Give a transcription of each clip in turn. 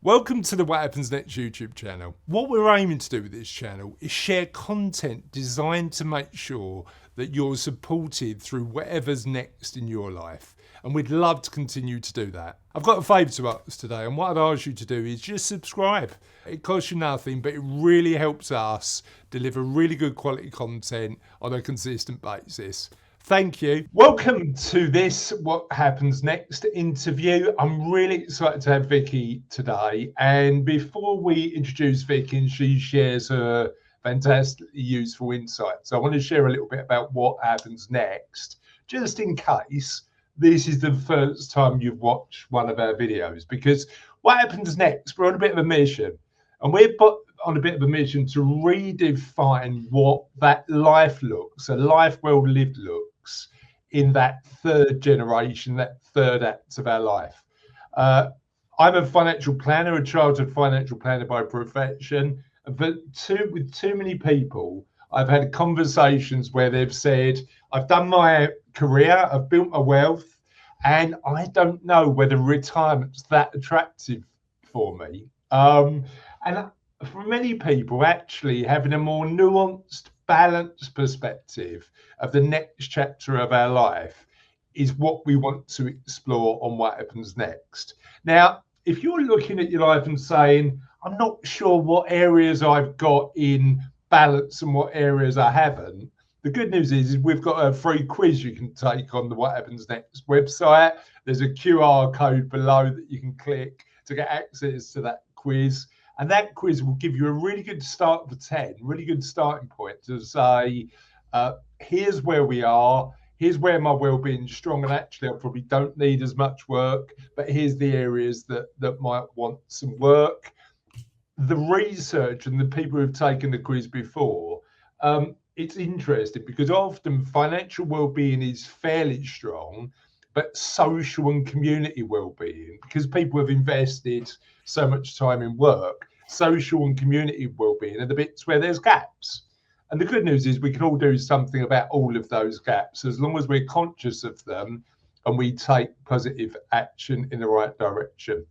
Welcome to the What Happens Next YouTube channel. What we're aiming to do with this channel is share content designed to make sure that you're supported through whatever's next in your life. And we'd love to continue to do that. I've got a favour to ask today, and what I'd ask you to do is just subscribe. It costs you nothing, but it really helps us deliver really good quality content on a consistent basis. Thank you. Welcome to this What Happens Next interview. I'm really excited to have Vicki today. And before we introduce Vicki and she shares her fantastically useful insights, I want to share a little bit about what happens next, just in case this is the first time you've watched one of our videos, because what happens next, we're on a bit of a mission, and we're on a bit of a mission to redefine what that life looks, a life well lived looks, in that third generation, that third act of our life. I'm a financial planner, a childhood financial planner by profession, but with too many people, I've had conversations where they've said, I've done my career, I've built my wealth, and I don't know whether retirement's that attractive for me. And for many people, actually having a more nuanced, balanced perspective of the next chapter of our life is what we want to explore on What Happens Next. Now, if you're looking at your life and saying, I'm not sure what areas I've got in balance and what areas I haven't, the good news is we've got a free quiz you can take on the What Happens Next website. There's a QR code below that you can click to get access to that quiz. And that quiz will give you a really good start for 10, really good starting point to say, here's where we are, here's where my well-being's strong, and actually I probably don't need as much work, but here's the areas that might want some work. The research and the people who've taken the quiz before, it's interesting because often financial well-being is fairly strong, but social and community well-being, because people have invested so much time in work, social and community well-being are the bits where there's gaps. And the good news is we can all do something about all of those gaps as long as we're conscious of them and we take positive action in the right direction.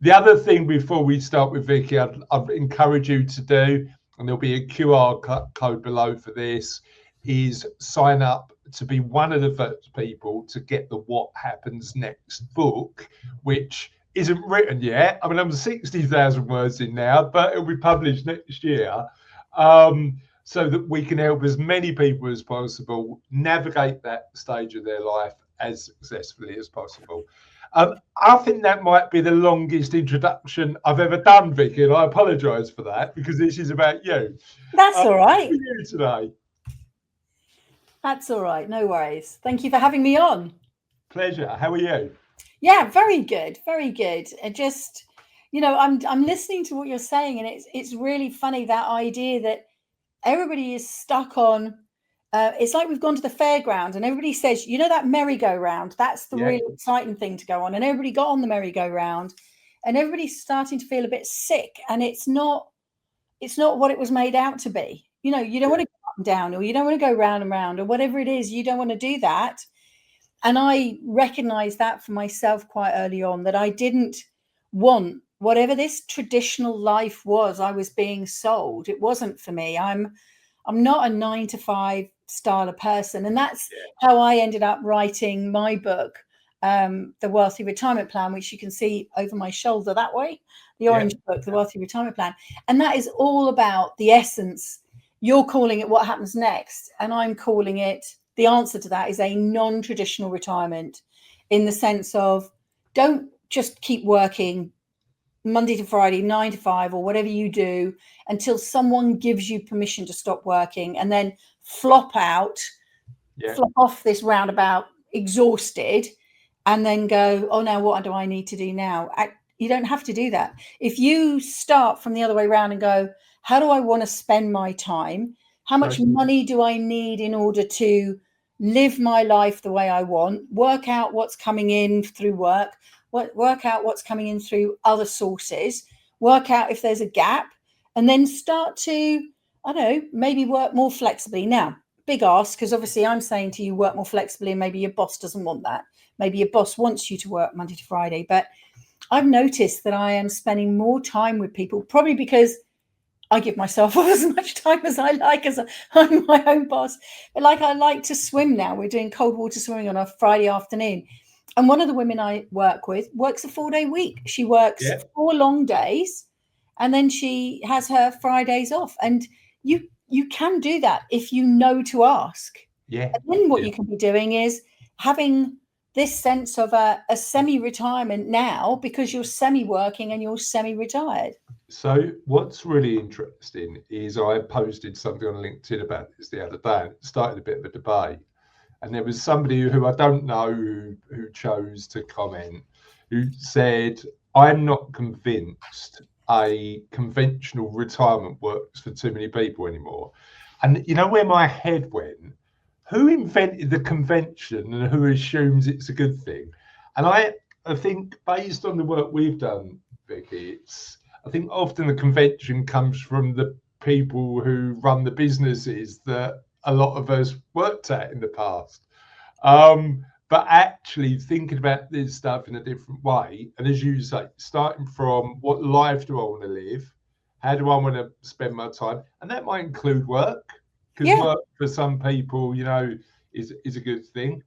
The other thing before we start with Vicki, I'd encourage you to do, and there'll be a QR code below for this, is sign up to be one of the first people to get the What Happens Next book, which isn't written yet. I mean, I'm 60,000 words in now, but it'll be published next year, so that we can help as many people as possible navigate that stage of their life as successfully as possible. I think that might be the longest introduction I've ever done, Vicki, and I apologise for that because this is about you. That's all right. How are you today? That's all right. No worries. Thank you for having me on. Pleasure. How are you? Yeah, very good. Very good. It just, I'm listening to what you're saying, and it's really funny, that idea that everybody is stuck on. It's like we've gone to the fairground and everybody says, that merry-go-round, that's the really exciting thing to go on. And everybody got on the merry-go-round and everybody's starting to feel a bit sick. And it's not what it was made out to be. You don't want to go up and down, or you don't want to go round and round, or whatever it is, you don't want to do that. And I recognized that for myself quite early on, that I didn't want whatever this traditional life was I was being sold. It wasn't for me. I'm not a 9-to-5 style of person. And that's how I ended up writing my book, The Wealthy Retirement Plan, which you can see over my shoulder that way, the orange book, The Wealthy Retirement Plan. And that is all about the essence. You're calling it What Happens Next, and I'm calling it, the answer to that is a non-traditional retirement, in the sense of, don't just keep working Monday to Friday, 9 to 5, or whatever you do, until someone gives you permission to stop working, and then flop off this roundabout exhausted, and then go, oh, now what do I need to do now? You don't have to do that. If you start from the other way around and go, how do I want to spend my time? How much money do I need in order to live my life the way I want? Work out what's coming in through work, work out what's coming in through other sources, work out if there's a gap, and then start to, maybe work more flexibly. Now, big ask, because obviously I'm saying to you, work more flexibly, and maybe your boss doesn't want that. Maybe your boss wants you to work Monday to Friday, but I've noticed that I am spending more time with people, probably because I give myself as much time as I like, as I'm my own boss. But like, I like to swim now. We're doing cold water swimming on a Friday afternoon. And one of the women I work with works a 4-day week. She works 4 long days, and then she has her Fridays off. And you can do that if you know to ask. Yeah. And then what you can be doing is having this sense of a semi-retirement now, because you're semi-working and you're semi-retired. So what's really interesting is I posted something on LinkedIn about this the other day, and it started a bit of a debate. And there was somebody who I don't know who chose to comment, who said, I'm not convinced a conventional retirement works for too many people anymore. And you know where my head went? Who invented the convention and who assumes it's a good thing? And I think based on the work we've done, Vicki, I think often the convention comes from the people who run the businesses that a lot of us worked at in the past. But actually thinking about this stuff in a different way, and as you say, starting from what life do I want to live? How do I want to spend my time? And that might include work, because work for some people, you know, is a good thing.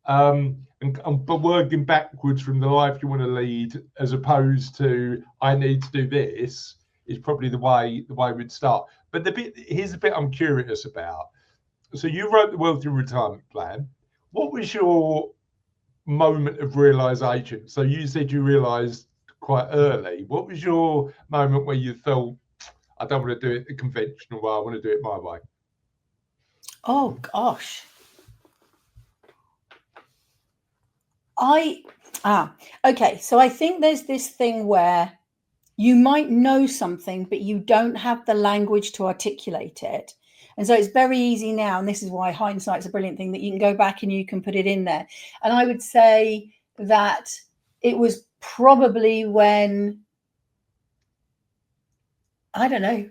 But working backwards from the life you want to lead, as opposed to I need to do this, is probably the way we'd start. But here's the bit I'm curious about. So you wrote the Wealthy Retirement Plan. What was your moment of realization? So you said you realized quite early. What was your moment where you thought, I don't want to do it the conventional way, I want to do it my way? Oh gosh. Okay. So I think there's this thing where you might know something, but you don't have the language to articulate it. And so it's very easy now, and this is why hindsight's a brilliant thing, that you can go back and you can put it in there. And I would say that it was probably when, I don't know,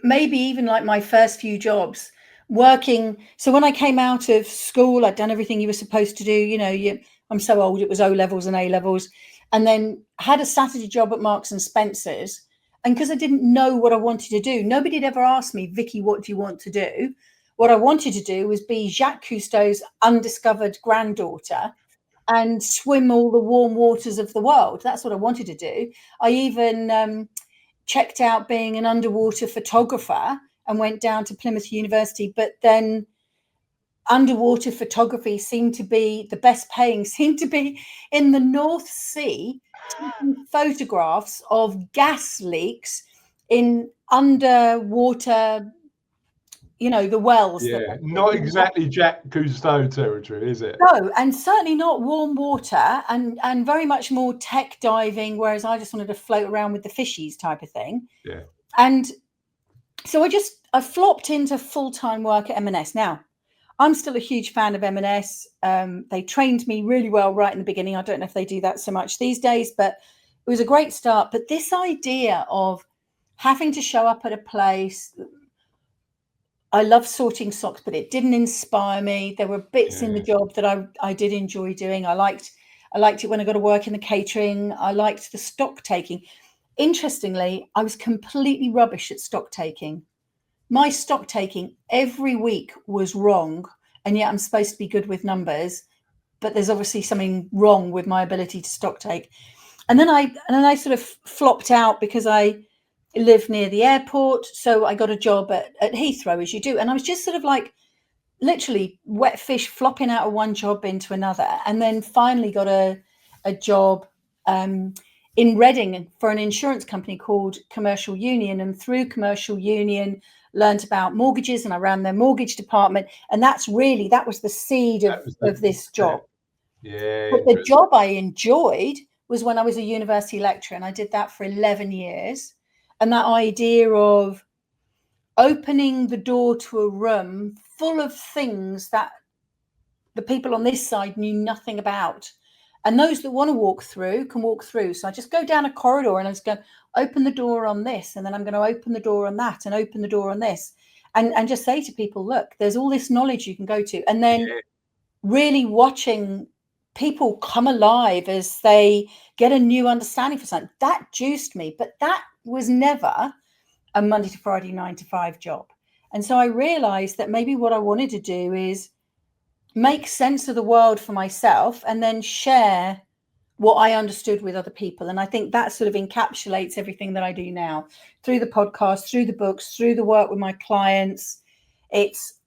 maybe even like my first few jobs working. So when I came out of school, I'd done everything you were supposed to do. You know, I'm so old, it was O levels and A levels, and then had a Saturday job at Marks and Spencer's. And because I didn't know what I wanted to do, nobody had ever asked me, Vicki, what do you want to do? What I wanted to do was be Jacques Cousteau's undiscovered granddaughter and swim all the warm waters of the world. That's what I wanted to do. I even checked out being an underwater photographer and went down to Plymouth University. But then underwater photography seemed to be the best paying, seemed to be in the North Sea, taking photographs of gas leaks in underwater, you know, the wells. Yeah, not exactly Jacques Cousteau territory, is it? No, and certainly not warm water, and very much more tech diving, whereas I just wanted to float around with the fishies type of thing. Yeah. And so I flopped into full-time work at M&S. Now, I'm still a huge fan of M&S. They trained me really well right in the beginning. I don't know if they do that so much these days, but it was a great start. But this idea of having to show up at a place, I love sorting socks, but it didn't inspire me. There were bits in the job that I did enjoy doing. I liked it when I got to work in the catering. I liked the stock taking. Interestingly, I was completely rubbish at stock taking. My stock taking every week was wrong, and yet I'm supposed to be good with numbers, but there's obviously something wrong with my ability to stock take. And then I sort of flopped out because I live near the airport, so I got a job at Heathrow, as you do, and I was just sort of like literally wet fish flopping out of one job into another, and then finally got a job in Reading for an insurance company called Commercial Union, and through Commercial Union learned about mortgages, and I ran their mortgage department, and that was the seed of this job. Yeah. But the job I enjoyed was when I was a university lecturer, and I did that for 11 years. And that idea of opening the door to a room full of things that the people on this side knew nothing about. And those that want to walk through can walk through. So I just go down a corridor and I just go, open the door on this. And then I'm going to open the door on that and open the door on this. And just say to people, look, there's all this knowledge you can go to. And then really watching people come alive as they get a new understanding for something. That juiced me, but that was never a Monday to Friday 9 to 5 job. And so I realized that maybe what I wanted to do is make sense of the world for myself and then share what I understood with other people. And I think that sort of encapsulates everything that I do now, through the podcast, through the books, through the work with my clients. It's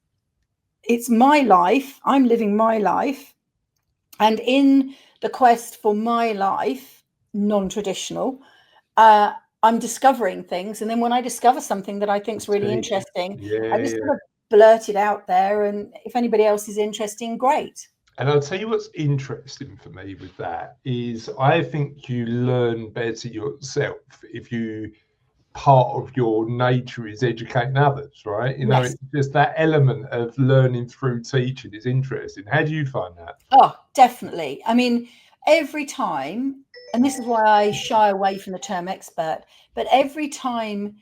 my life. I'm living my life. And in the quest for my life, non-traditional, I'm discovering things. And then when I discover something that I think is really interesting, I just sort of blurt it out there. And if anybody else is interested, great. And I'll tell you what's interesting for me with that is I think you learn better yourself if you, part of your nature is educating others, right? You know, Yes. it's just that element of learning through teaching is interesting. How do you find that? Oh, definitely. I mean, every time, and this is why I shy away from the term expert, but every time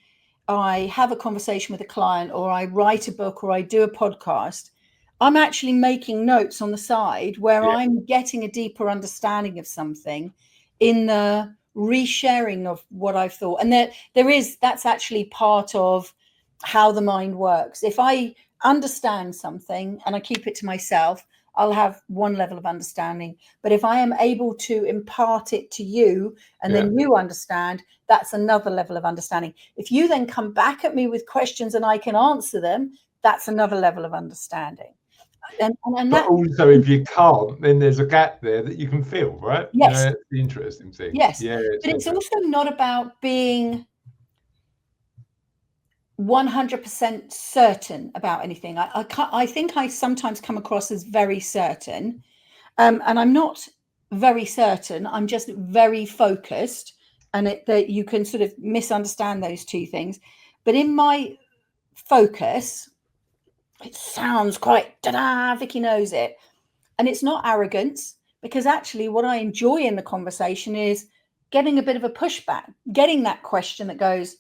I have a conversation with a client or I write a book or I do a podcast, I'm actually making notes on the side where I'm getting a deeper understanding of something in the resharing of what I've thought. And that's actually part of how the mind works. If I understand something and I keep it to myself, I'll have one level of understanding. But if I am able to impart it to you and then you understand, that's another level of understanding. If you then come back at me with questions and I can answer them, that's another level of understanding. And But that, also, if you can't, then there's a gap there that you can fill, right? yes. You know, that's the interesting thing. Yes. Yeah. But it's also not about being 100% certain about anything. I think I sometimes come across as very certain, and I'm not very certain. I'm just very focused, and that you can sort of misunderstand those two things. But in my focus, it sounds quite ta-da, Vicki knows it, and it's not arrogance, because actually what I enjoy in the conversation is getting a bit of a pushback, getting that question that goes,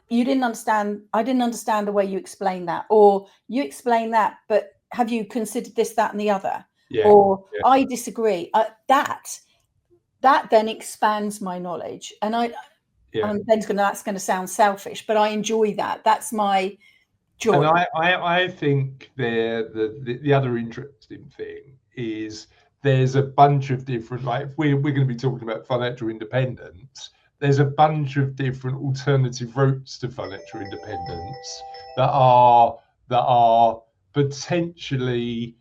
you didn't understand. I didn't understand the way you explained that, or you explained that, but have you considered this, that, and the other? Or I disagree. That then expands my knowledge, and that's going to sound selfish, but I enjoy that. That's my joy. And I think the other interesting thing is there's a bunch of different, like if we're going to be talking about financial independence, there's a bunch of different alternative routes to financial independence that are potentially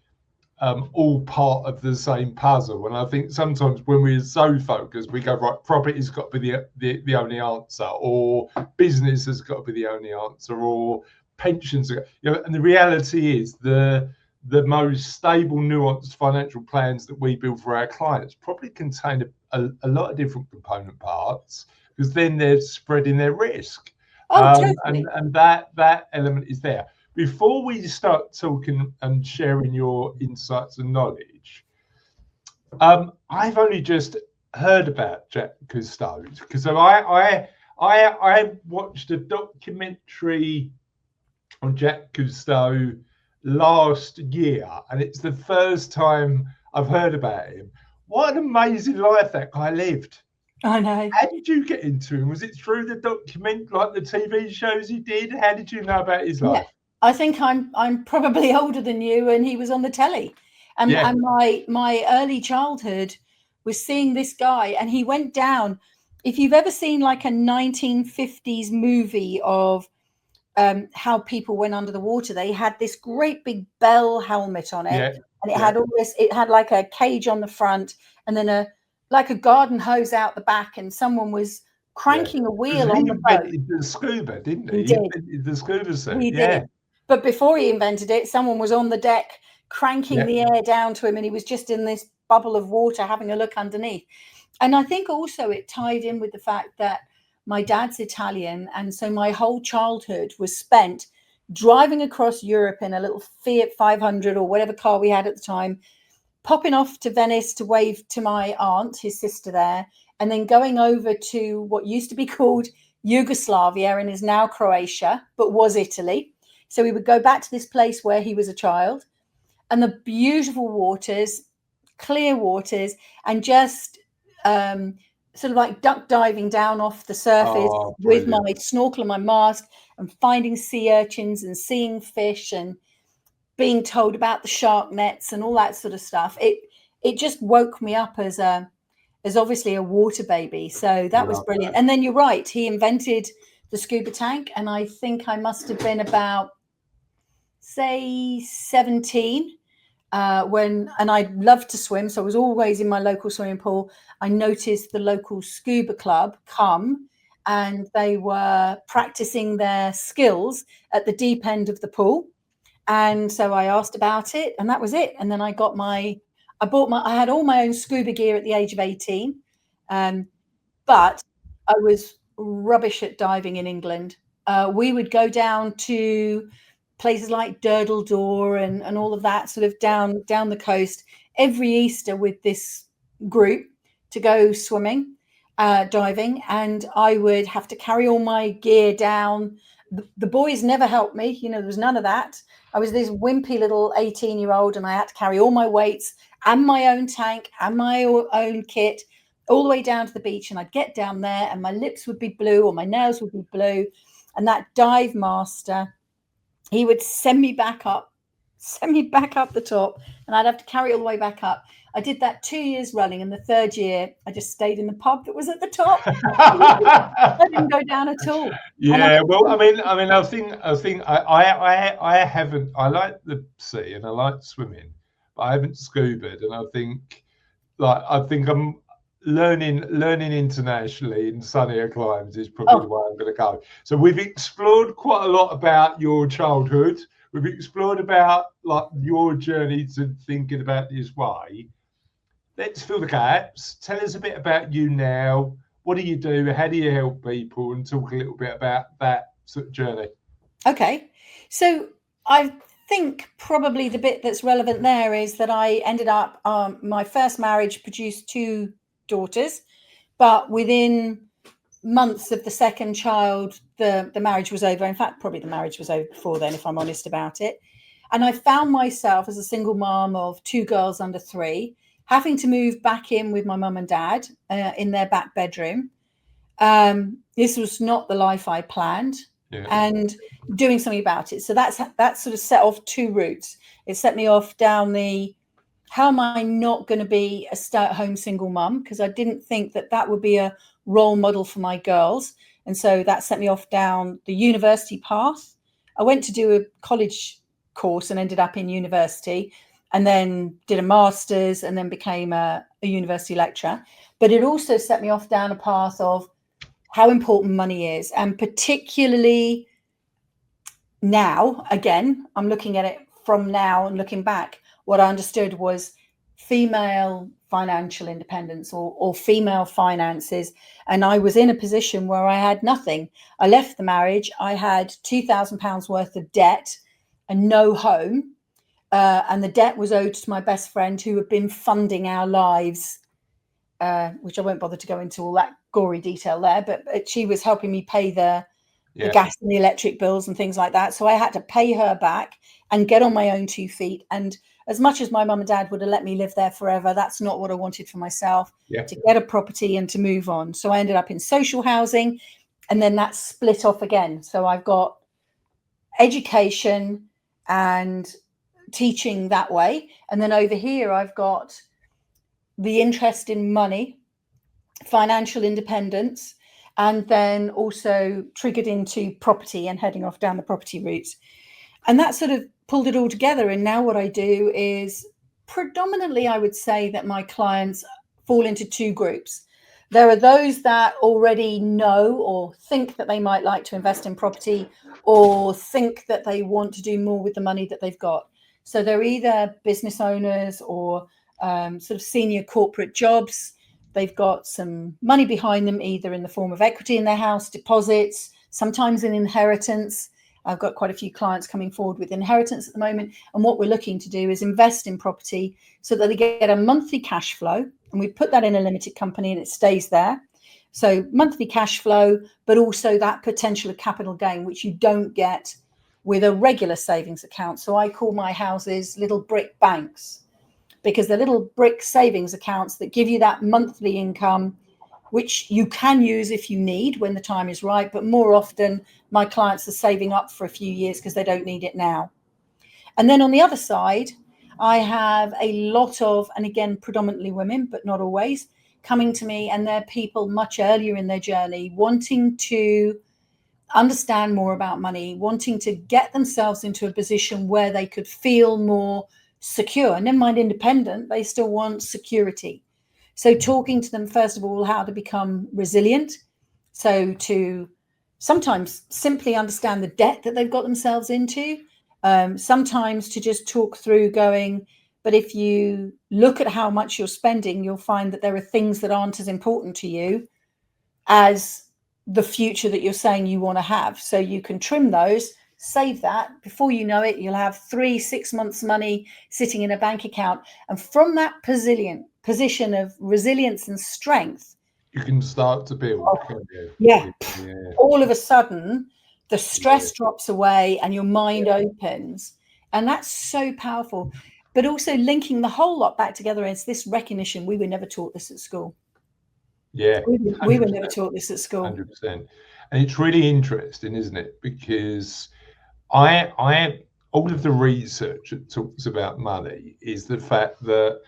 all part of the same puzzle. And I think sometimes when we're so focused, we go, right, property's got to be the only answer, or business has got to be the only answer, or pensions. You know, and the reality is the most stable, nuanced financial plans that we build for our clients probably contain a lot of different component parts, because then they're spreading their risk. Totally. And that element is there. Before we start talking and sharing your insights and knowledge, I've only just heard about Jacques Cousteau, because I watched a documentary on Jacques Cousteau last year, and it's the first time I've heard about him. What an amazing life that guy lived. I know. How did you get into him? Was it through the document, like the TV shows he did? How did you know about his life? I think I'm probably older than you, and he was on the telly, and my early childhood was seeing this guy, and he went down. If you've ever seen like a 1950s movie of how people went under the water, they had this great big bell helmet on it, and it had all this. It had like a cage on the front, and then like a garden hose out the back, and someone was cranking a wheel on the boat. He invented the scuba, didn't he? He did. Invented the scuba suit. He did. But before he invented it, someone was on the deck cranking the air down to him, and he was just in this bubble of water having a look underneath. And I think also it tied in with the fact that my dad's Italian, and so my whole childhood was spent driving across Europe in a little Fiat 500 or whatever car we had at the time, popping off to Venice to wave to my aunt, his sister there, and then going over to what used to be called Yugoslavia and is now Croatia, but was Italy. So we would go back to this place where he was a child, and the beautiful waters, clear waters, and just sort of like duck diving down off the surface with my snorkel and my mask, and finding sea urchins and seeing fish and being told about the shark nets and all that sort of stuff. It just woke me up as obviously a water baby. So that was brilliant. And then you're right, he invented the scuba tank, and I think I must have been about, say, 17 and I loved to swim, so I was always in my local swimming pool. I noticed the local scuba club come, and they were practicing their skills at the deep end of the pool. And so I asked about it, and that was it. And then I had all my own scuba gear at the age of 18. But I was rubbish at diving in England. We would go down to places like Durdledore and all of that, sort of down the coast every Easter with this group to go swimming, diving, and I would have to carry all my gear down. The boys never helped me, there was none of that. I was this wimpy little 18-year-old, and I had to carry all my weights and my own tank and my own kit all the way down to the beach. And I'd get down there, and my lips would be blue or my nails would be blue, and that dive master, he would send me back up the top, and I'd have to carry all the way back up. I did that 2 years running, and the third year I just stayed in the pub that was at the top. I didn't go down at all. Yeah, well, I mean, I think I haven't. I like the sea and I like swimming, but I haven't scubaed, and I think I'm learning internationally in sunnier climes is probably the way I'm going to go. So we've explored quite a lot about your childhood. We've explored about your journey to thinking about this way. Let's fill the gaps. Tell us a bit about you now. What do you do? How do you help people? And talk a little bit about that sort of journey. Okay. So I think probably the bit that's relevant there is that I ended up, my first marriage produced 2 daughters, but within months of the second child, the marriage was over. In fact, probably the marriage was over before then, if I'm honest about it. And I found myself as a single mom of 2 girls under 3, having to move back in with my mum and dad in their back bedroom. This was not the life I planned, and doing something about it. So that sort of set off 2 routes. It set me off down the, how am I not going to be a stay-at-home single mum? Because I didn't think that would be a role model for my girls. And so that set me off down the university path. I went to do a college course and ended up in university, and then did a master's, and then became a university lecturer. But it also set me off down a path of how important money is. And particularly now, again, I'm looking at it from now and looking back, what I understood was female financial independence or female finances. And I was in a position where I had nothing. I left the marriage. I had £2,000 worth of debt and no home. And the debt was owed to my best friend, who had been funding our lives, which I won't bother to go into all that gory detail there, but she was helping me pay the gas and the electric bills and things like that. So I had to pay her back and get on my own 2 feet. And as much as my mum and dad would have let me live there forever, that's not what I wanted for myself, to get a property and to move on. So I ended up in social housing, and then that split off again. So I've got education and teaching that way. And then over here, I've got the interest in money, financial independence, and then also triggered into property and heading off down the property route. And that sort of pulled it all together. And now what I do is predominantly, I would say that my clients fall into 2 groups. There are those that already know or think that they might like to invest in property, or think that they want to do more with the money that they've got. So they're either business owners or sort of senior corporate jobs. They've got some money behind them, either in the form of equity in their house, deposits, sometimes an inheritance. I've got quite a few clients coming forward with inheritance at the moment. And what we're looking to do is invest in property so that they get a monthly cash flow. And we put that in a limited company and it stays there. So monthly cash flow, but also that potential of capital gain, which you don't get with a regular savings account. So I call my houses little brick banks. because they're little brick savings accounts that give you that monthly income, which you can use if you need when the time is right. But more often, my clients are saving up for a few years because they don't need it now. And then on the other side, I have a lot of, and again, predominantly women, but not always, coming to me, and they're people much earlier in their journey, wanting to understand more about money, wanting to get themselves into a position where they could feel more secure. Never mind independent, they still want security. So talking to them, first of all, how to become resilient. So to sometimes simply understand the debt that they've got themselves into. Sometimes to just talk through going, but if you look at how much you're spending, you'll find that there are things that aren't as important to you as the future that you're saying you want to have. So you can trim those, save that. Before you know it, you'll have 3-6 months money sitting in a bank account. And from that position of resilience and strength, You can start to build, can't you? Yeah. All of a sudden, the stress drops away and your mind opens. And that's so powerful. But also linking the whole lot back together is this recognition. We were never taught this at school. Yeah. We were never taught this at school. 100%. And it's really interesting, isn't it? Because I all of the research that talks about money is the fact that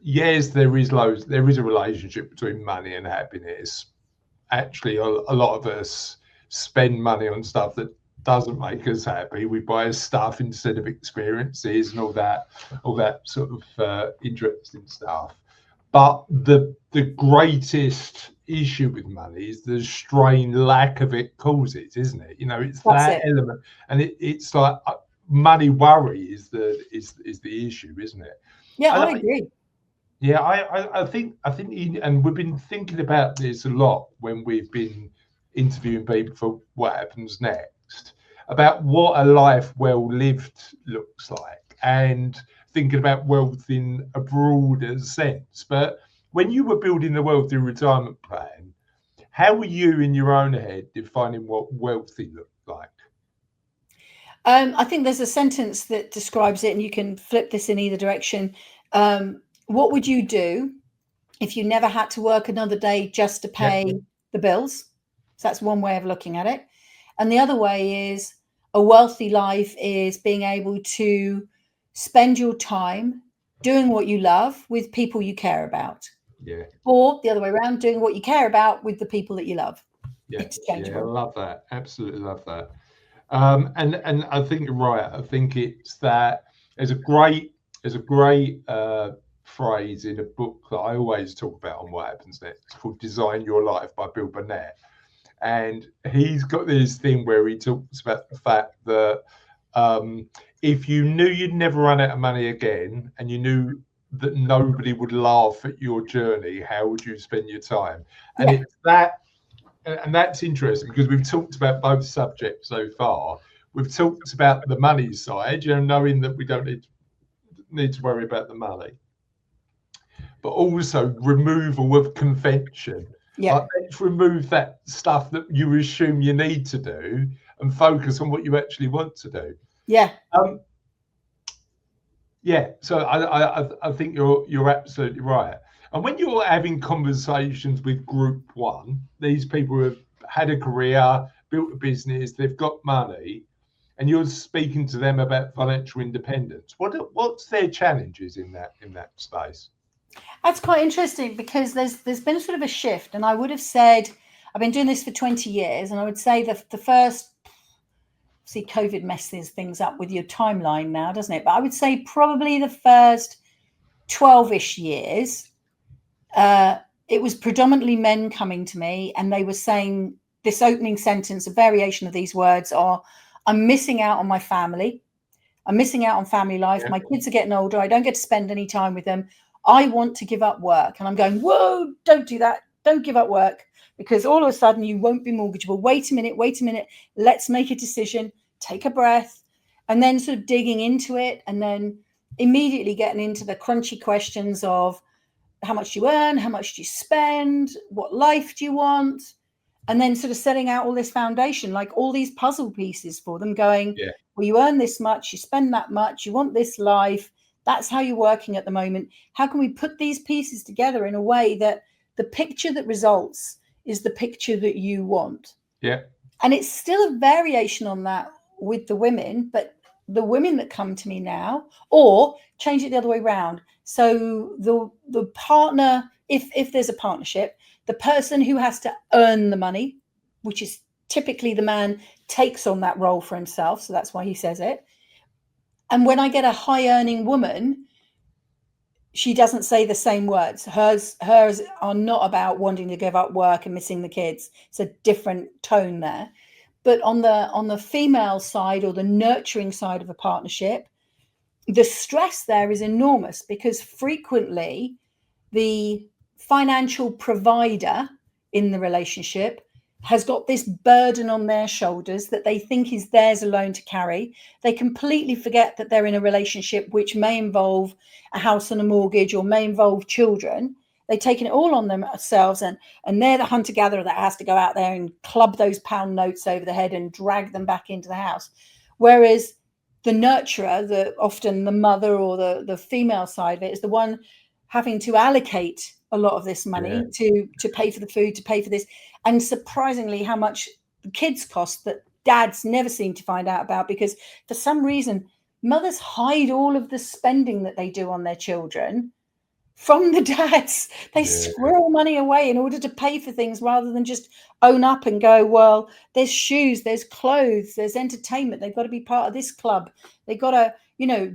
yes, there is a relationship between money and happiness. Actually, a lot of us spend money on stuff that doesn't make us happy. We buy stuff instead of experiences and all that sort of interesting stuff. But the greatest issue with money is the strain lack of it causes, isn't it? You know, it's that element, and it's like money worry is the issue, isn't it? Yeah, I agree. Yeah, I think, and we've been thinking about this a lot when we've been interviewing people for What Happens Next, about what a life well lived looks like, and thinking about wealth in a broader sense. But when you were building the wealthy retirement plan, how were you in your own head defining what wealthy looked like? I think there's a sentence that describes it, and you can flip this in either direction. What would you do if you never had to work another day just to pay the bills? So that's one way of looking at it. And the other way is a wealthy life is being able to spend your time doing what you love with people you care about. Yeah. Or the other way around, doing what you care about with the people that you love. Yeah. Yeah, I love that. Absolutely love that. And I think you're right. I think it's that there's a great phrase in a book that I always talk about on What Happens Next. It's called Design Your Life by Bill Burnett. And he's got this thing where he talks about the fact that if you knew you'd never run out of money again, and you knew that nobody would laugh at your journey, how would you spend your time? And it's that, and that's interesting because we've talked about both subjects so far. We've talked about the money side, you know, knowing that we don't need to worry about the money, but also removal of convention. Yeah. Like, let's remove that stuff that you assume you need to do and focus on what you actually want to do. Yeah. Yeah. So I think you're absolutely right. And when you're having conversations with group one, these people who have had a career, built a business, they've got money, and you're speaking to them about financial independence, what's their challenges in that space? That's quite interesting because there's been sort of a shift, and I would have said I've been doing this for 20 years, and I would say the first, see, COVID messes things up with your timeline now, doesn't it? But I would say probably the first 12-ish years, it was predominantly men coming to me, and they were saying this opening sentence, a variation of these words are, I'm missing out on my family. I'm missing out on family life. Yeah. My kids are getting older. I don't get to spend any time with them. I want to give up work. And I'm going, whoa, don't do that. Don't give up work, because all of a sudden you won't be mortgageable. Wait a minute. Let's make a decision. Take a breath. And then sort of digging into it, and then immediately getting into the crunchy questions of how much do you earn? How much do you spend? What life do you want? And then sort of setting out all this foundation, like all these puzzle pieces for them, going, well, you earn this much, you spend that much, you want this life, That's how you're working at the moment. How can we put these pieces together in a way that the picture that results is the picture that you want? Yeah. And it's still a variation on that with the women, but the women that come to me now, or change it the other way around. So the partner, if there's a partnership, the person who has to earn the money, which is typically the man, takes on that role for himself. So that's why he says it. And when I get a high earning woman, she doesn't say the same words. Hers are not about wanting to give up work and missing the kids. It's a different tone there. But on the female side, or the nurturing side of a partnership, the stress there is enormous, because frequently the financial provider in the relationship has got this burden on their shoulders that they think is theirs alone to carry. They completely forget that they're in a relationship which may involve a house and a mortgage, or may involve children. They've taken it all on themselves, and they're the hunter-gatherer that has to go out there and club those pound notes over the head and drag them back into the house. Whereas the nurturer, often the mother or the female side of it, is the one having to allocate a lot of this money to pay for the food, to pay for this. And surprisingly, how much the kids cost that dads never seem to find out about, because for some reason, mothers hide all of the spending that they do on their children from the dads. They squirrel money away in order to pay for things, rather than just own up and go, well, there's shoes, there's clothes, there's entertainment. They've got to be part of this club. They've got to,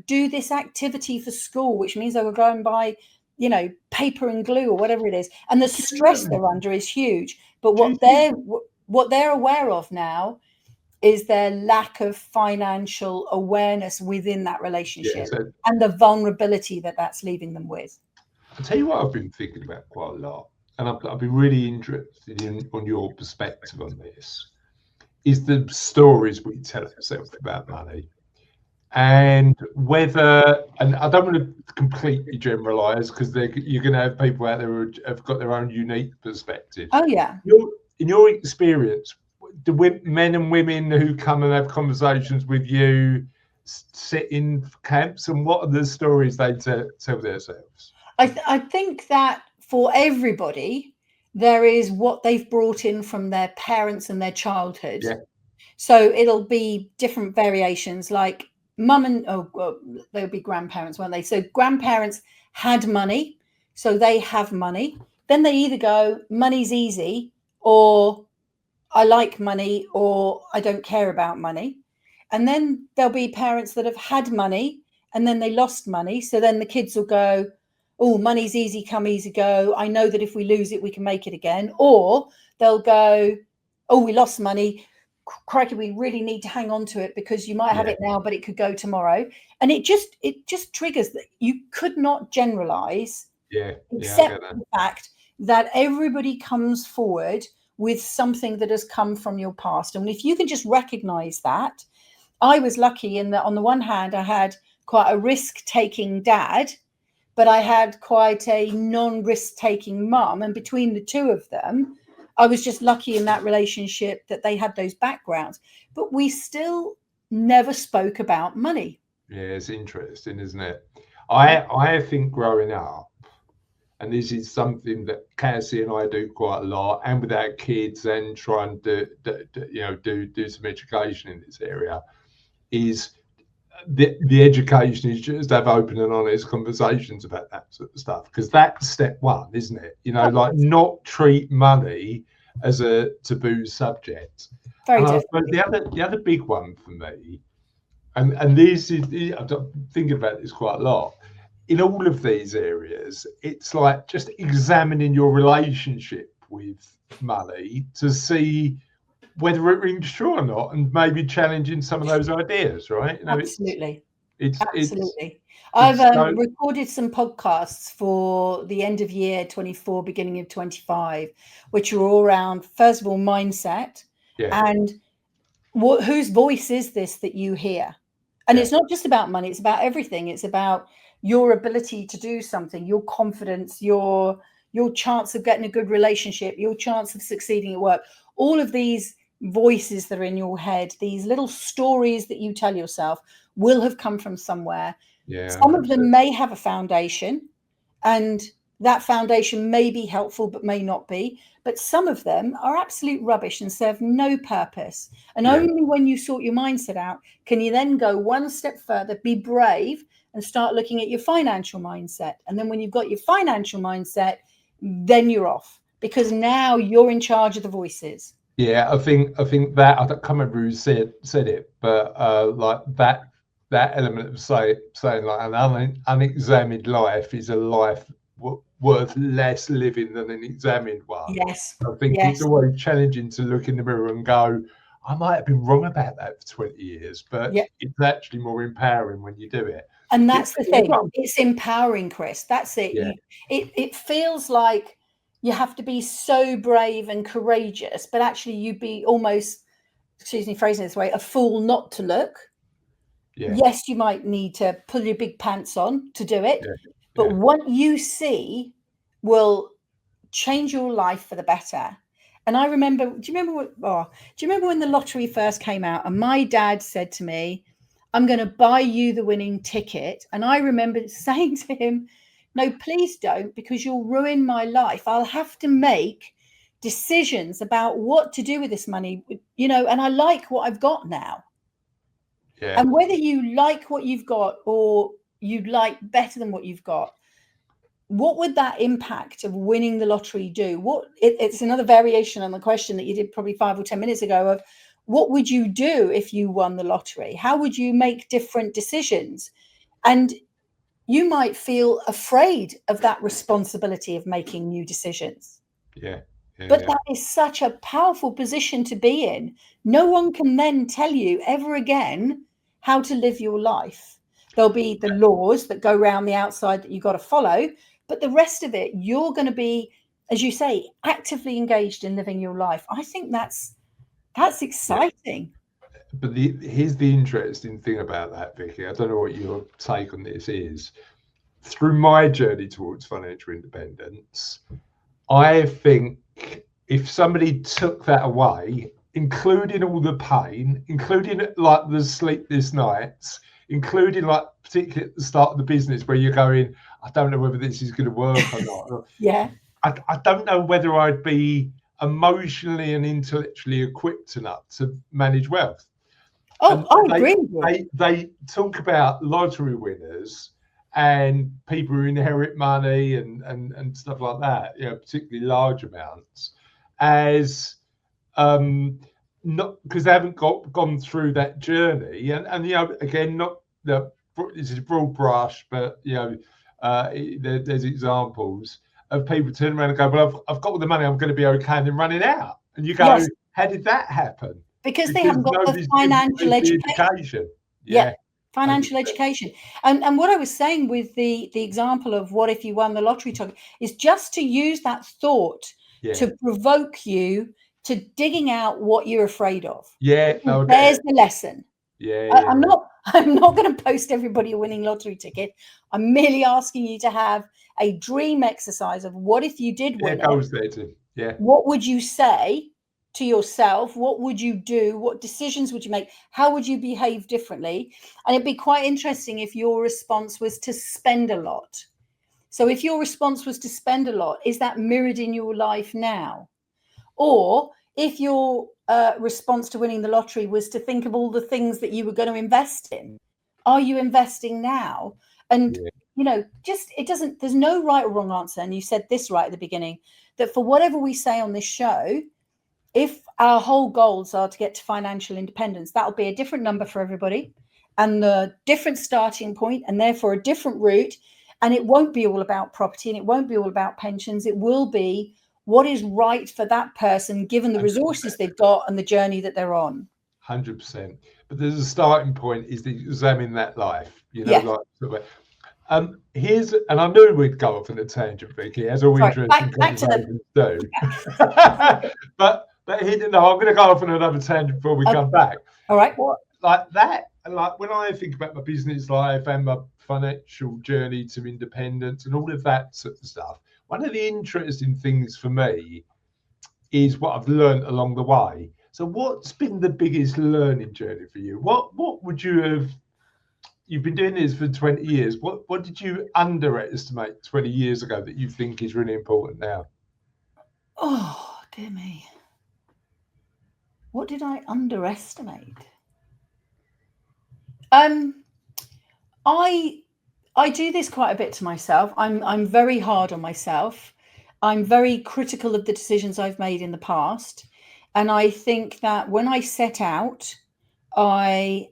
do this activity for school, which means they will go and buy, paper and glue or whatever it is. And the stress they're under is huge. But what they're aware of now is their lack of financial awareness within that relationship, and the vulnerability that that's leaving them with. I'll tell you what I've been thinking about quite a lot, and I've been really interested on your perspective on this, is the stories we tell ourselves about money. And whether, and I don't want to completely generalize, because you're going to have people out there who have got their own unique perspective. Oh, yeah. In your experience, do men and women who come and have conversations with you sit in camps, and what are the stories they tell themselves? I think that for everybody, there is what they've brought in from their parents and their childhood. Yeah. So it'll be different variations, like mum and they'll be grandparents, won't they? So grandparents had money, so they have money. Then they either go, money's easy, or I like money, or I don't care about money. And then there'll be parents that have had money and then they lost money. So then the kids will go, oh, money's easy come, easy go. I know that if we lose it, we can make it again. Or they'll go, oh, we lost money. Crikey, we really need to hang on to it, because you might have it now, but it could go tomorrow. And it just triggers that you could not generalize, except the fact that everybody comes forward with something that has come from your past. And if you can just recognize that, I was lucky in that on the one hand, I had quite a risk-taking dad, but I had quite a non-risk-taking mum. And between the two of them, I was just lucky in that relationship that they had those backgrounds. But we still never spoke about money. Yeah, it's interesting, isn't it? I think growing up, and this is something that Cassie and I do quite a lot, and with our kids, and try and do some education in this area, is the education is just have open and honest conversations about that sort of stuff, because that's step one, isn't it? Like not treat money as a taboo subject. Very and different. The other big one for me, and this is, I'm thinking about this quite a lot, in all of these areas, it's like just examining your relationship with money to see whether it rings true or not, and maybe challenging some of those ideas, right? Absolutely. Absolutely. I've recorded some podcasts for the end of year 24, beginning of 25, which are all around, first of all, mindset, and whose voice is this that you hear? And it's not just about money, it's about everything. It's about your ability to do something, your confidence, your chance of getting a good relationship, your chance of succeeding at work. All of these voices that are in your head, these little stories that you tell yourself, will have come from somewhere. Yeah, Some of 100%. them may have a foundation, and that foundation may be helpful but may not be. But some of them are absolute rubbish and serve no purpose. And Yeah. only when you sort your mindset out can you then go one step further, be brave, and start looking at your financial mindset. And then when you've got your financial mindset, then you're off, because now you're in charge of the voices. Yeah, I think that I can't remember who said it, but like that element of saying like an unexamined life is a life worth less living than an examined one. Yes. I think it's Yes. always challenging to look in the mirror and go, I might have been wrong about that for 20 years, but Yeah. it's actually more empowering when you do it. And Yeah, that's the thing. It's empowering, Chris. That's it. yeah, It feels like you have to be so brave and courageous, but actually you'd be almost, excuse me, phrasing this way, a fool not to look. yeah, Yes, you might need to pull your big pants on to do it, yeah, but yeah. what you see will change your life for the better. And I remember, do you remember when the lottery first came out and my dad said to me, I'm going to buy you the winning ticket? And I remember saying to him, no, please don't, because you'll ruin my life. I'll have to make decisions about what to do with this money, and I like what I've got now. Yeah. And whether you like what you've got or you'd like better than what you've got, what would that impact of winning the lottery do? It's another variation on the question that you did probably 5 or 10 minutes ago of what would you do if you won the lottery? How would you make different decisions? And you might feel afraid of that responsibility of making new decisions. Yeah, yeah, But yeah, that is such a powerful position to be in. No one can then tell you ever again how to live your life. There'll be the laws that go around the outside that you've got to follow, but the rest of it, you're going to be, as you say, actively engaged in living your life. I think that's yeah. exciting. But here's the interesting thing about that, Vicky. I don't know what your take on this is. Through my journey towards financial independence, I think if somebody took that away, including all the pain, including like the sleepless nights, including like particularly at the start of the business where you're going, I don't know whether this is going to work or not. Yeah. I don't know whether I'd be emotionally and intellectually equipped enough to manage wealth. Oh, And I agree with you. they talk about lottery winners and people who inherit money and stuff like that, particularly large amounts, as not because they haven't gone through that journey. And again, not this is a broad brush, but there's examples of people turning around and go, well, I've got all the money, I'm going to be okay, and then running out. And you go, Yes, how did that happen? because they Because haven't got the nobody's given financial people the education. education. Yeah, Yeah, financial 100%. education. And what I was saying with the example of what if you won the lottery ticket is just to use that thought Yeah, to provoke you to digging out what you're afraid of. yeah, no, I get There's it. the lesson. Yeah, I, yeah, I'm yeah. not I'm not going to post everybody a winning lottery ticket. I'm merely asking you to have a dream exercise of what if you did Yeah, win it it? goes there too. Yeah, What would you say to yourself? What would you do? What decisions would you make? How would you behave differently? And it'd be quite interesting if your response was to spend a lot. So if your response was to spend a lot, is that mirrored in your life now? Or if your response to winning the lottery was to think of all the things that you were going to invest in, are you investing now? And yeah, just there's no right or wrong answer. And you said this right at the beginning, that for whatever we say on this show, if our whole goals are to get to financial independence, that'll be a different number for everybody and the different starting point, and therefore a different route. And it won't be all about property, and it won't be all about pensions. It will be what is right for that person, given the resources they've got and the journey that they're on. 100%. But there's a starting point is to examine that life, Yeah. like sort of. Here's, and I knew we'd go off on a tangent, Vicky, as all Sorry, interesting back to the. conversations do. but I'm going to go off on another tangent before we come back. All right. What like that? And like when I think about my business life and my financial journey to independence and all of that sort of stuff, one of the interesting things for me is what I've learned along the way. So, what's been the biggest learning journey for you? What would you have you've been doing this for 20 years. What did you underestimate 20 years ago that you think is really important now? Oh, dear me. What did I underestimate? I do this quite a bit to myself. I'm very hard on myself. I'm very critical of the decisions I've made in the past. And I think that when I set out, I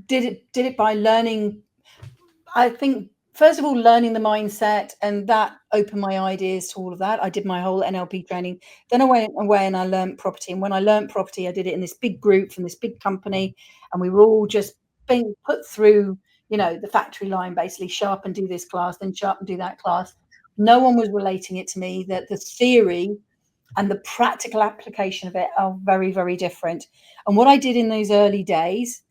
did it by learning. I think first of all, learning the mindset, and that opened my ideas to all of that. I did my whole NLP training. Then I went away and I learned property. And when I learned property, I did it in this big group from this big company, and we were all just being put through, the factory line, basically sharp and do this class, then sharp and do that class. No one was relating it to me. That the theory and the practical application of it are very, very different. And what I did in those early days,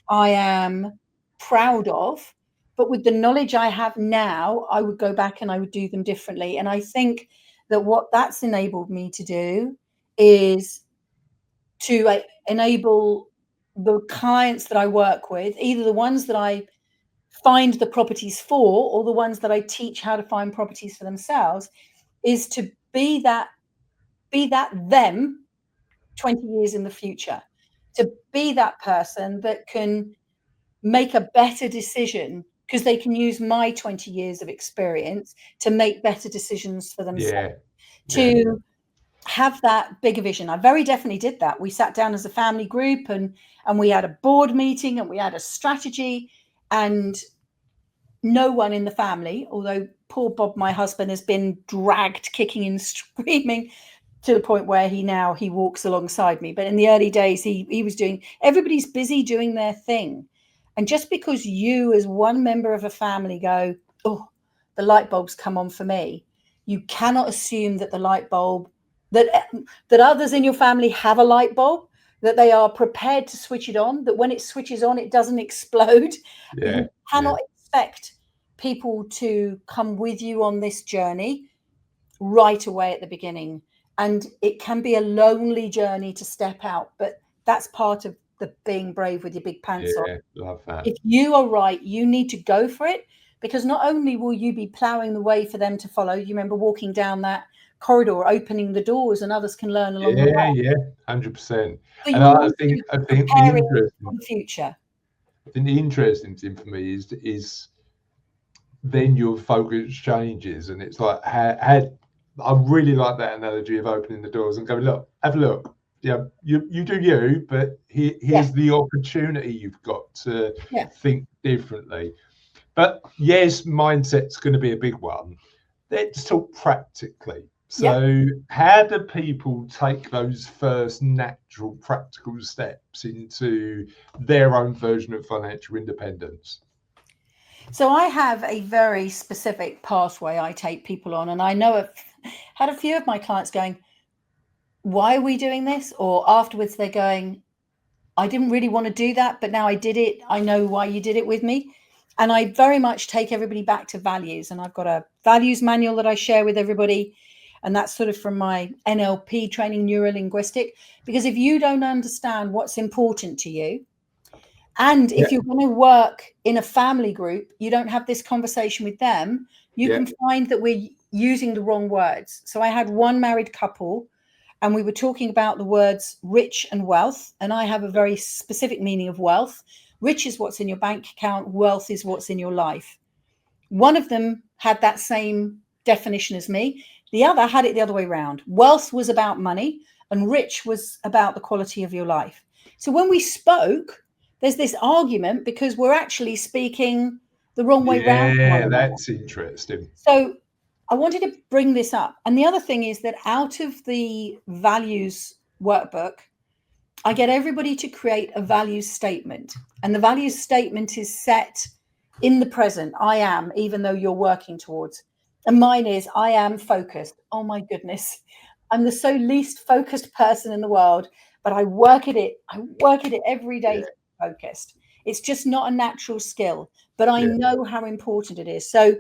I am proud of, but with the knowledge I have now, I would go back and I would do them differently. And I think that what that's enabled me to do is to enable the clients that I work with, either the ones that I find the properties for or the ones that I teach how to find properties for themselves, is to be that them 20 years in the future, to be that person that can make a better decision because they can use my 20 years of experience to make better decisions for themselves, to have that bigger vision. I very definitely did that. We sat down as a family group and we had a board meeting and we had a strategy, and no one in the family, although poor Bob, my husband, has been dragged kicking and screaming to the point where he walks alongside me. But in the early days, he was everybody's busy doing their thing. And just because you as one member of a family go, oh, the light bulb's come on for me, you cannot assume that the light bulb, that others in your family have a light bulb, that they are prepared to switch it on, that when it switches on, it doesn't explode. You cannot expect people to come with you on this journey right away at the beginning. And it can be a lonely journey to step out, but that's part of the being brave with your big pants on. Love that. If you are right, you need to go for it, because not only will you be ploughing the way for them to follow, you remember walking down that corridor, opening the doors, and others can learn along the way. Yeah, 100%. But And I think the future. I think the interesting thing for me is then your focus changes, and it's like I really like that analogy of opening the doors and going, look, have a look. Yeah, you do you, but here's the opportunity you've got to think differently. But yes, mindset's going to be a big one. Let's talk practically. So how do people take those first natural practical steps into their own version of financial independence? So I have a very specific pathway I take people on, and I know I've had a few of my clients going, why are we doing this? Or afterwards they're going, I didn't really want to do that, but now I did it. I know why you did it with me. And I very much take everybody back to values. And I've got a values manual that I share with everybody. And that's sort of from my NLP training, neuro-linguistic. Because if you don't understand what's important to you, and if you're going to work in a family group, you don't have this conversation with them, you can find that we're using the wrong words. So I had one married couple, and we were talking about the words rich and wealth. And I have a very specific meaning of wealth. Rich is what's in your bank account. Wealth is what's in your life. One of them had that same definition as me. The other had it the other way around. Wealth was about money and rich was about the quality of your life. So when we spoke, there's this argument because we're actually speaking the wrong way around. Yeah, that's interesting. So I wanted to bring this up. And the other thing is that out of the values workbook, I get everybody to create a values statement. And the values statement is set in the present. I am, even though you're working towards. And mine is, I am focused. Oh my goodness. I'm the so least focused person in the world, but I work at it. I work at it every day to be focused. It's just not a natural skill, but I know how important it is. So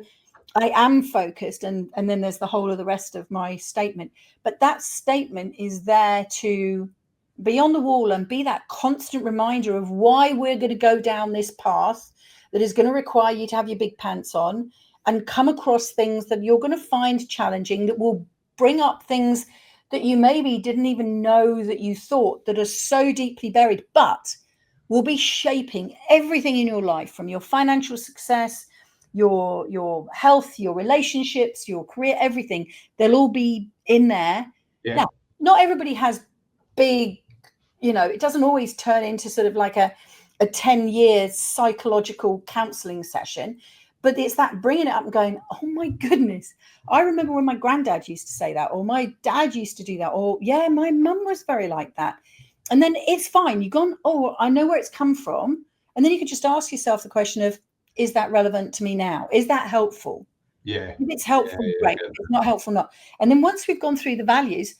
I am focused, and then there's the whole of the rest of my statement. But that statement is there to be on the wall and be that constant reminder of why we're going to go down this path that is going to require you to have your big pants on and come across things that you're going to find challenging, that will bring up things that you maybe didn't even know that you thought, that are so deeply buried, but will be shaping everything in your life, from your financial success, your health, your relationships, your career, everything. They'll all be in there. Yeah. Now, not everybody has big, it doesn't always turn into sort of like a 10-year psychological counseling session, but it's that bringing it up and going, oh my goodness, I remember when my granddad used to say that, or my dad used to do that, or yeah, my mum was very like that. And then it's fine. You've gone, oh, I know where it's come from. And then you could just ask yourself the question of, is that relevant to me now? Is that helpful? Yeah. If it's helpful, great. If it's not helpful, not. And then once we've gone through the values,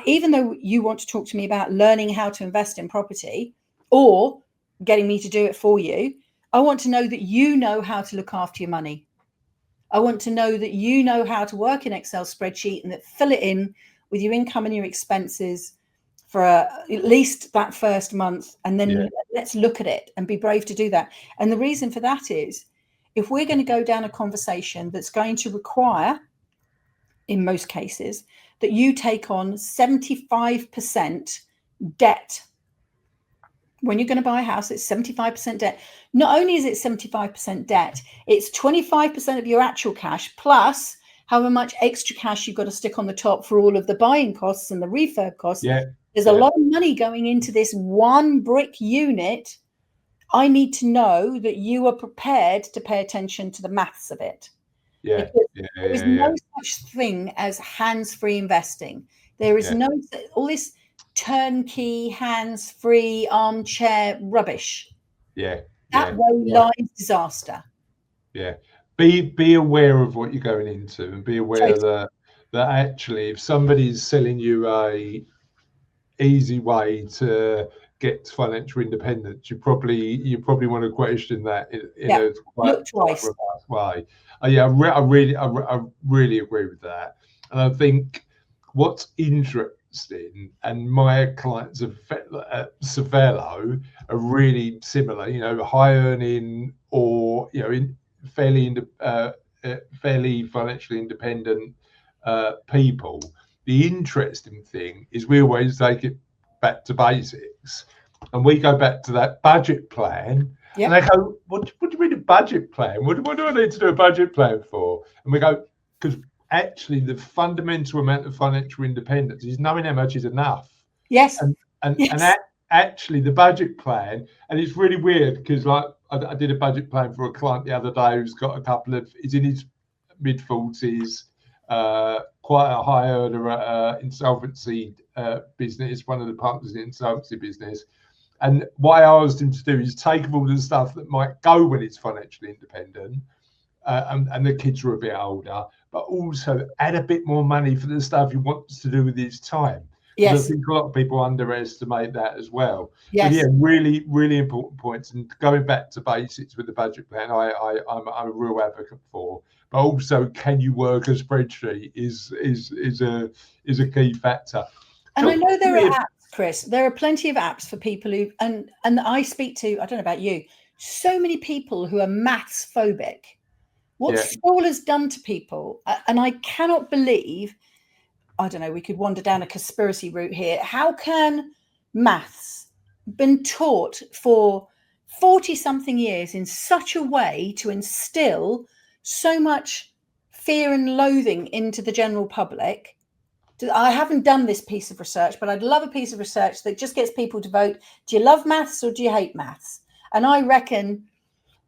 even though you want to talk to me about learning how to invest in property or getting me to do it for you, I want to know that you know how to look after your money. I want to know that you know how to work an Excel spreadsheet and that fill it in with your income and your expenses for at least that first month. And then let's look at it and be brave to do that. And the reason for that is, if we're going to go down a conversation that's going to require, in most cases, that you take on 75% debt. When you're going to buy a house, it's 75% debt. Not only is it 75% debt, it's 25% of your actual cash plus however much extra cash you've got to stick on the top for all of the buying costs and the refurb costs. There's a lot of money going into this one brick unit. I need to know that you are prepared to pay attention to the maths of it. There is no such thing as hands-free investing. There is no, all this turnkey, hands-free, armchair rubbish. That way lies disaster. Be aware of what you're going into, and be aware that actually, if somebody's selling you a easy way to get financial independence, you probably want to question that in a quite robust way. I really agree with that, and I think what's interesting, and my clients at Cervelo are really similar. High earning or fairly financially independent people. The interesting thing is we always take it back to basics, and we go back to that budget plan. And they go, what do you mean a budget plan? What do I need to do a budget plan for? And we go, because actually the fundamental amount of financial independence is knowing how much is enough. And actually the budget plan, and it's really weird because like I did a budget plan for a client the other day who's got he's in his mid-40s, quite a high earner at insolvency business, one of the partners in the insolvency business. And what I asked him to do is take all the stuff that might go when it's financially independent, and the kids are a bit older, but also add a bit more money for the stuff he wants to do with his time. I think a lot of people underestimate that as well. But really, really important points. And going back to basics with the budget plan, I'm a real advocate for. But also, can you work a spreadsheet is a key factor. And I know there are apps, Chris. There are plenty of apps for people who, and I speak to, I don't know about you, so many people who are maths phobic. What school has done to people, and I cannot believe, I don't know, we could wander down a conspiracy route here. How can maths been taught for 40-something years in such a way to instill so much fear and loathing into the general public? I haven't done this piece of research, but I'd love a piece of research that just gets people to vote. Do you love maths or do you hate maths? And I reckon,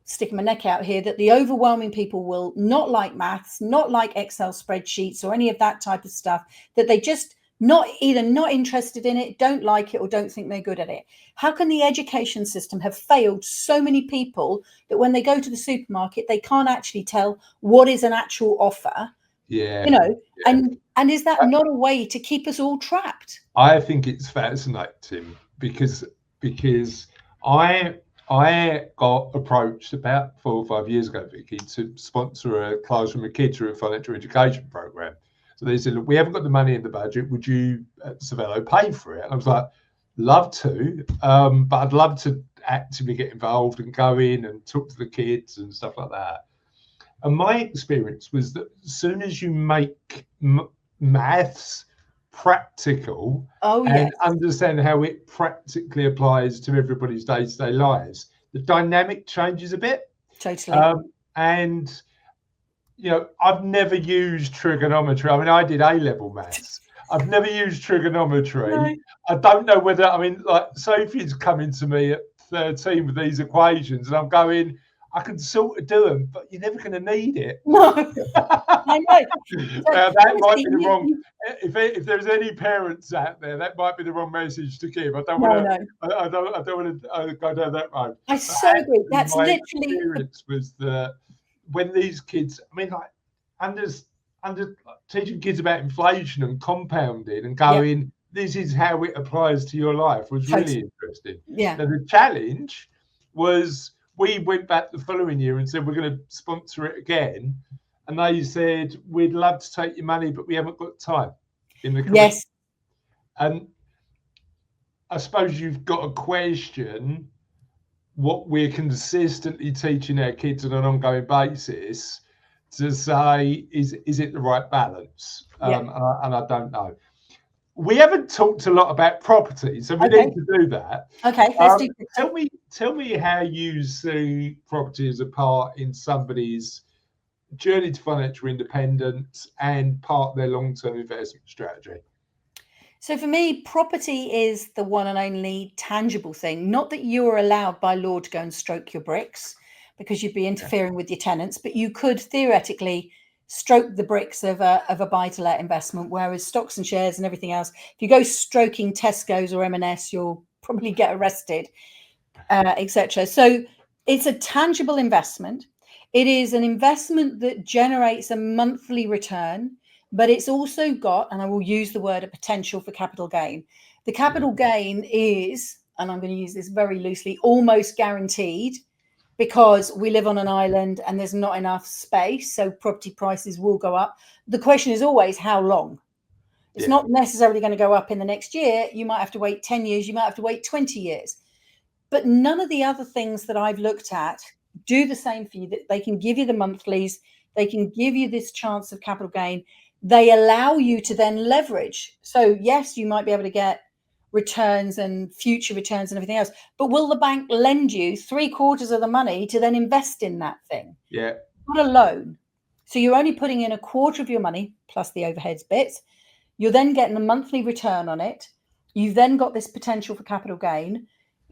sticking my neck out here, that the overwhelming people will not like maths, not like Excel spreadsheets or any of that type of stuff, that they just not interested in it, don't like it, or don't think they're good at it. How can the education system have failed so many people that when they go to the supermarket, they can't actually tell what is an actual offer? And is that not a way to keep us all trapped? I think it's fascinating because I got approached about 4 or 5 years ago, Vicki, to sponsor a class from a kid through a financial education program. So they said, look, we haven't got the money in the budget. Would you, at Cervelo, pay for it? And I was like, Love to, but I'd love to actively get involved and go in and talk to the kids and stuff like that. And my experience was that as soon as you make maths practical Oh, and yes, understand how it practically applies to everybody's day-to-day lives, the dynamic changes a bit. totally. And you know, I've never used trigonometry. I mean, I did A-level maths. I've never used trigonometry. No. I don't know whether, I mean, like Sophie's coming to me at 13 with these equations, and I'm going, I can sort of do them, but you're never going to need it. No, I know. So, That might honestly, be the wrong. If there's any parents out there, that might be the wrong message to give. I don't no, want no. to. I don't want to go down that road. I But so agree. actually, That's my literally experience was that when these kids, I mean, like under teaching kids about inflation and compounding and yeah, going, this is how it applies to your life was totally. really interesting. Yeah. Now the challenge was we went back the following year and said we're going to sponsor it again, and they said we'd love to take your money, but we haven't got time in the curriculum. Yes. And I suppose you've got a question what we're consistently teaching our kids on an ongoing basis to say, is it the right balance? Yeah. And I don't know. We haven't talked a lot about property, so we Okay. need to do that. Okay. Let's do. Tell me how you see property as a part in somebody's journey to financial independence and part of their long-term investment strategy. So for me, property is the one and only tangible thing. Not that you are allowed by law to go and stroke your bricks because you'd be interfering with your tenants, but you could theoretically stroke the bricks of a buy-to-let investment, whereas stocks and shares and everything else, if you go stroking Tesco's or M&S, you'll probably get arrested, etc. So it's a tangible investment. It is an investment that generates a monthly return, but it's also got, and I will use the word, a potential for capital gain. The capital gain is, and I'm going to use this very loosely, almost guaranteed, because we live on an island and there's not enough space, so property prices will go up. The question is always how long. It's not necessarily going to go up in the next year. You might have to wait 10 years, you might have to wait 20 years. But none of the other things that I've looked at do the same for you. That they can give you the monthlies, they can give you this chance of capital gain. They allow you to then leverage. So yes, you might be able to get returns and future returns and everything else, but will the bank lend you 3/4 of the money to then invest in that thing? Yeah. Not a loan. So you're only putting in 1/4 of your money plus the overheads bits. You're then getting a monthly return on it. You've then got this potential for capital gain.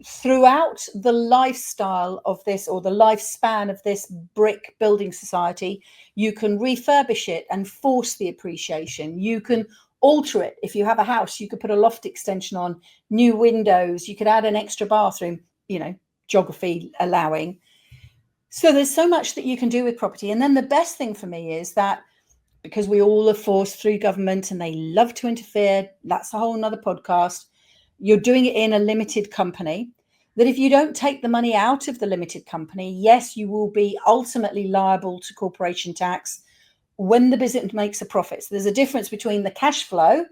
Throughout the lifestyle of this, or the lifespan of this brick building society, you can refurbish it and force the appreciation. You can alter it. If you have a house, you could put a loft extension on, new windows, you could add an extra bathroom, you know, geography allowing. So there's so much that you can do with property. And then the best thing for me is that because we all are forced through government and they love to interfere, that's a whole nother podcast. You're doing it in a limited company, that if you don't take the money out of the limited company, yes, you will be ultimately liable to corporation tax when the business makes a profit. So there's a difference between the cash flow,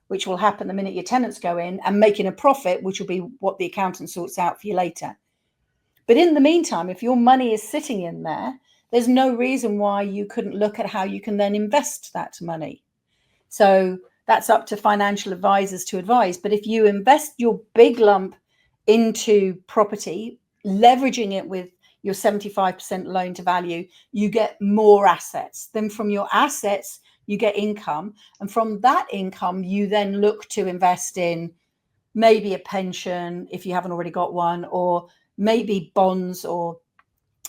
which will happen the minute your tenants go in, and making a profit, which will be what the accountant sorts out for you later. But in the meantime, if your money is sitting in there, there's no reason why you couldn't look at how you can then invest that money. So that's up to financial advisors to advise. But if you invest your big lump into property, leveraging it with your 75% loan to value, you get more assets. Then from your assets, you get income. And from that income, you then look to invest in maybe a pension if you haven't already got one, or maybe bonds or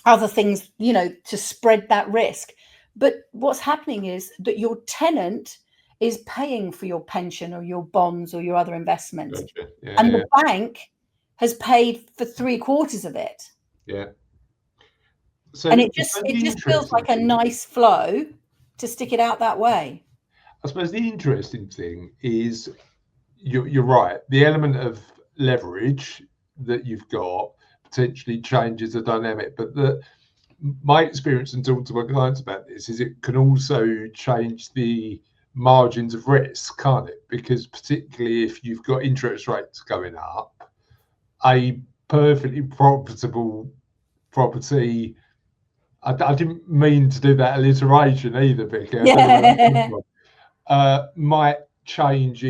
other things, you know, to spread that risk. But what's happening is that your tenant is paying for your pension or your bonds or your other investments. Gotcha. Yeah, and the bank has paid for 3/4 of it. Yeah. So And it just feels like a nice flow to stick it out that way. I suppose the interesting thing is you're right. The element of leverage that you've got potentially changes the dynamic, but my experience in talking to my clients about this is it can also change the margins of risk, can't it? Because particularly if you've got interest rates going up, a perfectly profitable property. I didn't mean to do that alliteration either, Vicky. I don't know where that came from. Might change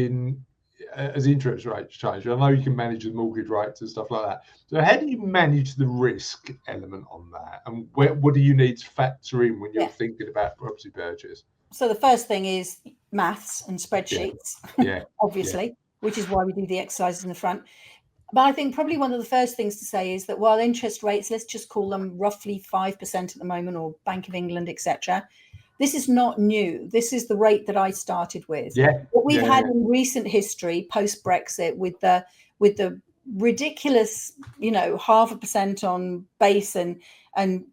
as interest rates change. I know you can manage the mortgage rates and stuff like that. So how do you manage the risk element on that? And what do you need to factor in when you're thinking about property purchase? So the first thing is maths and spreadsheets, Yeah. obviously, which is why we do the exercises in the front. But I think probably one of the first things to say is that while interest rates, let's just call them roughly 5% at the moment, or Bank of England, etc., this is not new. This is the rate that I started with. What we've had in recent history, post Brexit, with the ridiculous, 0.5% on base and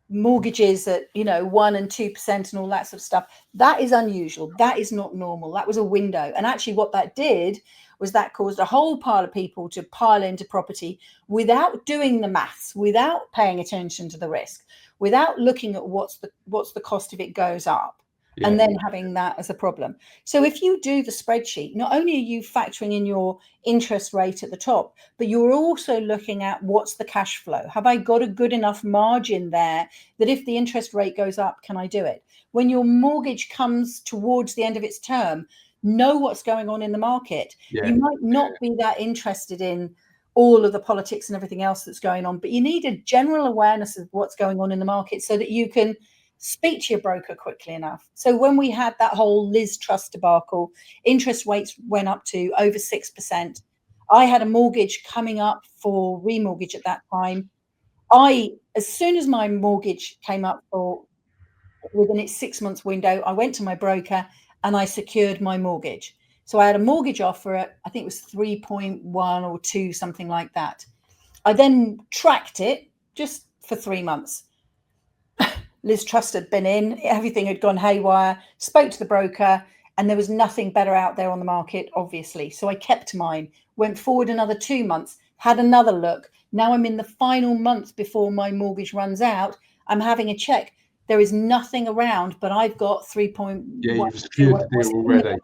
mortgages at 1% and 2% and all that sort of stuff, that is unusual. That is not normal. That was a window. And actually what that did was that caused a whole pile of people to pile into property without doing the maths, without paying attention to the risk, without looking at what's the cost if it goes up, and then having that as a problem. So if you do the spreadsheet, not only are you factoring in your interest rate at the top, but you're also looking at what's the cash flow. Have I got a good enough margin there that if the interest rate goes up, can I do it? When your mortgage comes towards the end of its term, know what's going on in the market. You might not be that interested in all of the politics and everything else that's going on, but you need a general awareness of what's going on in the market so that you can speak to your broker quickly enough. So when we had that whole Liz Truss debacle, interest rates went up to over 6%. I had a mortgage coming up for remortgage at that time. As soon as my mortgage came up within its 6 months window, I went to my broker and I secured my mortgage. So I had a mortgage offer at, I think it was 3.1 or 2, something like that. I then tracked it just for 3 months. Liz Truss had been in, everything had gone haywire, spoke to the broker, and there was nothing better out there on the market, obviously. So I kept mine, went forward another 2 months, had another look. Now I'm in the final month before my mortgage runs out. I'm having a check. There is nothing around, but I've got 3.1. You've secured the deal already.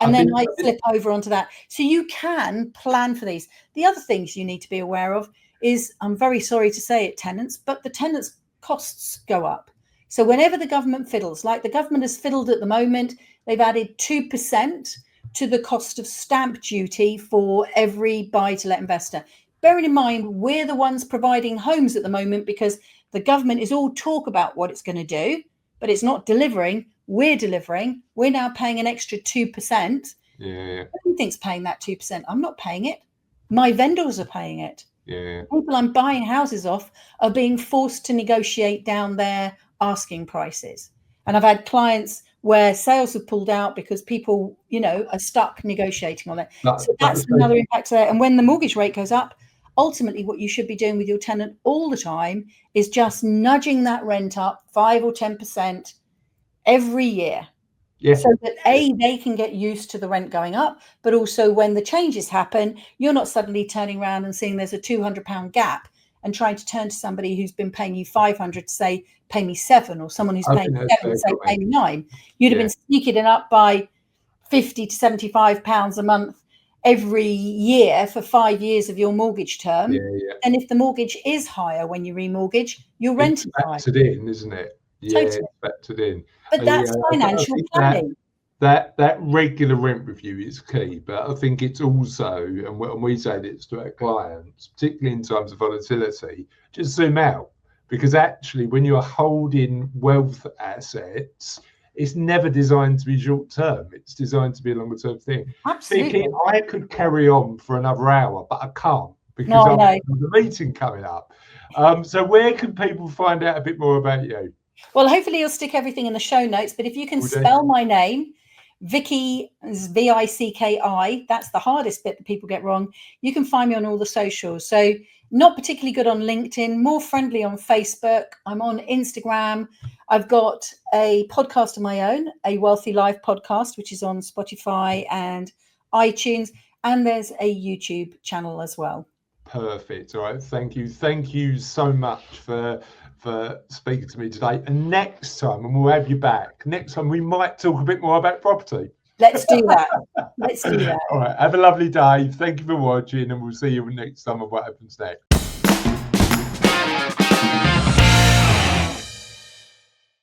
And then I slip over onto that. So you can plan for these. The other things you need to be aware of is, I'm very sorry to say it, tenants, but the tenants' costs go up. So whenever the government fiddles, like the government has fiddled at the moment, they've added 2% to the cost of stamp duty for every buy-to-let investor. Bearing in mind, we're the ones providing homes at the moment because the government is all talk about what it's going to do, but it's not delivering. We're delivering. We're now paying an extra 2%. Who thinks paying that 2%? I'm not paying it. My vendors are paying it. People I'm buying houses off are being forced to negotiate down their asking prices. And I've had clients where sales have pulled out because people, are stuck negotiating on it. So that's another impact there. And when the mortgage rate goes up, ultimately what you should be doing with your tenant all the time is just nudging that rent up 5 or 10% every year. So that they can get used to the rent going up, but also when the changes happen, you're not suddenly turning around and seeing there's a £200 gap and trying to turn to somebody who's been paying you 500 to say, pay me 7, or someone who's paying 7 to say, pay me 9. You'd have been sneaking it up by £50 to £75 a month every year for 5 years of your mortgage term. And if the mortgage is higher when you remortgage, your rent is higher. It's factored in, isn't it? It's factored in. But that's financial planning. That regular rent review is key, but I think it's also, and we say this to our clients, particularly in times of volatility, just zoom out, because actually when you're holding wealth assets, it's never designed to be short term. It's designed to be a longer term thing. Absolutely. Vicky, I could carry on for another hour, but I can't because I've got the meeting coming up. So where can people find out a bit more about you? Well, hopefully you'll stick everything in the show notes, but if you can spell my name, Vicki, Vicki, that's the hardest bit that people get wrong. You can find me on all the socials. So not particularly good on LinkedIn, more friendly on Facebook. I'm on Instagram. I've got a podcast of my own, a Wealthy Life podcast, which is on Spotify and iTunes. And there's a YouTube channel as well. Perfect. All right. Thank you. Thank you so much for for speaking to me today. And next time, and we'll have you back, next time we might talk a bit more about property. Let's do that. Let's do that. All right. Have a lovely day. Thank you for watching, and we'll see you next time of What Happens Next.